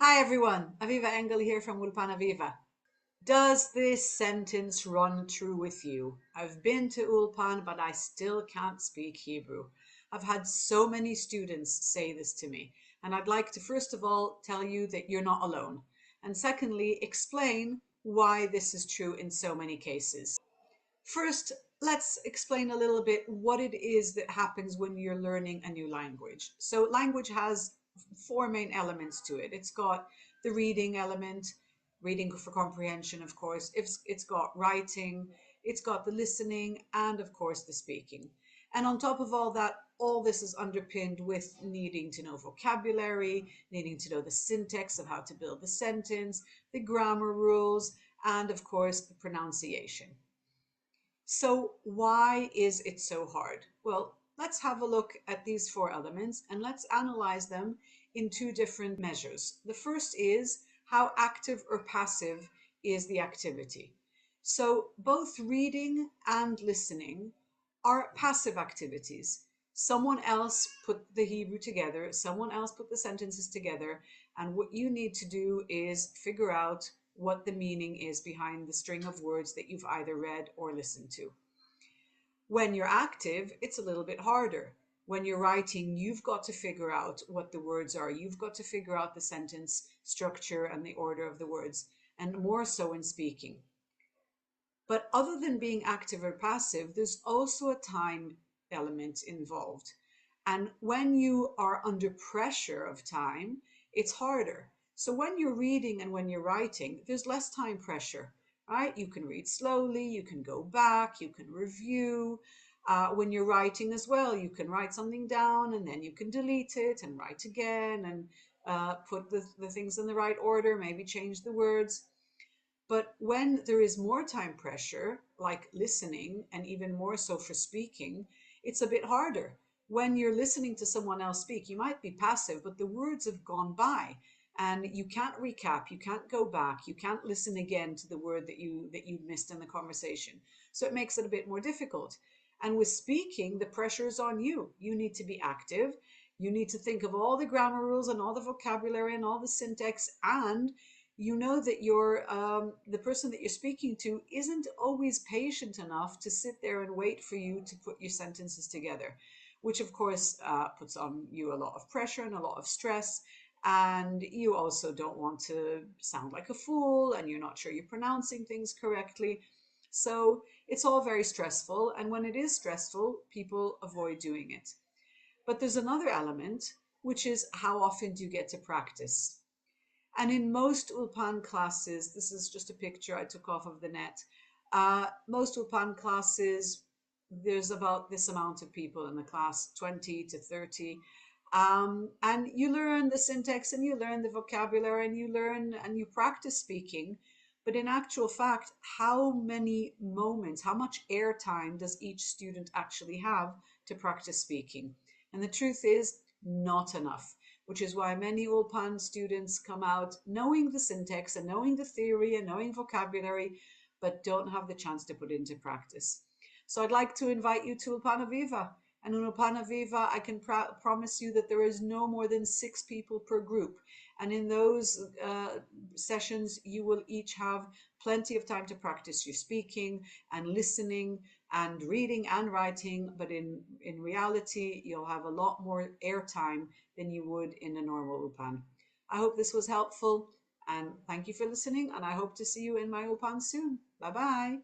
Hi everyone, Aviva Engel here from Ulpan Aviva. Does this sentence run true with you? I've been to Ulpan, but I still can't speak Hebrew. I've had so many students say this to me, and I'd like to first of all tell you that you're not alone, and secondly, explain why this is true in so many cases. First, let's explain a little bit what it is that happens when you're learning a new language. So language has four main elements to it. It's got the reading element, reading for comprehension, of course. It's got writing, it's got the listening, and of course the speaking. And on top of all that, all this is underpinned with needing to know vocabulary, needing to know the syntax of how to build the sentence, the grammar rules, and of course the pronunciation. So why is it so hard? Well, let's have a look at these four elements and let's analyze them in two different measures. The first is how active or passive is the activity. So both reading and listening are passive activities. Someone else put the Hebrew together, someone else put the sentences together, and what you need to do is figure out what the meaning is behind the string of words that you've either read or listened to. When you're active, it's a little bit harder. When you're writing, you've got to figure out what the words are. You've got to figure out the sentence structure and the order of the words, and more so in speaking. But other than being active or passive, there's also a time element involved. And when you are under pressure of time, it's harder. So when you're reading and when you're writing, there's less time pressure, right? You can read slowly, you can go back, you can review. When you're writing as well, you can write something down and then you can delete it and write again and put the things in the right order, maybe change the words. But when there is more time pressure, like listening, and even more so for speaking, it's a bit harder. When you're listening to someone else speak, you might be passive, but the words have gone by and you can't recap, you can't go back, you can't listen again to the word that you missed in the conversation. So it makes it a bit more difficult. And with speaking, the pressure is on you. You need to be active. You need to think of all the grammar rules and all the vocabulary and all the syntax, and you know that the person that you're speaking to isn't always patient enough to sit there and wait for you to put your sentences together, which of course puts on you a lot of pressure and a lot of stress. And you also don't want to sound like a fool and you're not sure you're pronouncing things correctly. So it's all very stressful. And when it is stressful, people avoid doing it. But there's another element, which is how often do you get to practice? And in most Ulpan classes, this is just a picture I took off of the net. Most Ulpan classes, there's about this amount of people in the class, 20 to 30. And you learn the syntax and you learn the vocabulary and you learn and you practice speaking. But in actual fact, how many moments, how much airtime does each student actually have to practice speaking? And the truth is, not enough, which is why many Ulpan students come out knowing the syntax and knowing the theory and knowing vocabulary, but don't have the chance to put into practice. So I'd like to invite you to Ulpan Aviva. And in Ulpan Aviva, I can promise you that there is no more than 6 people per group. And in those sessions, you will each have plenty of time to practice your speaking and listening and reading and writing. But in reality, you'll have a lot more airtime than you would in a normal Ulpan. I hope this was helpful and thank you for listening, and I hope to see you in my Ulpan soon. Bye bye.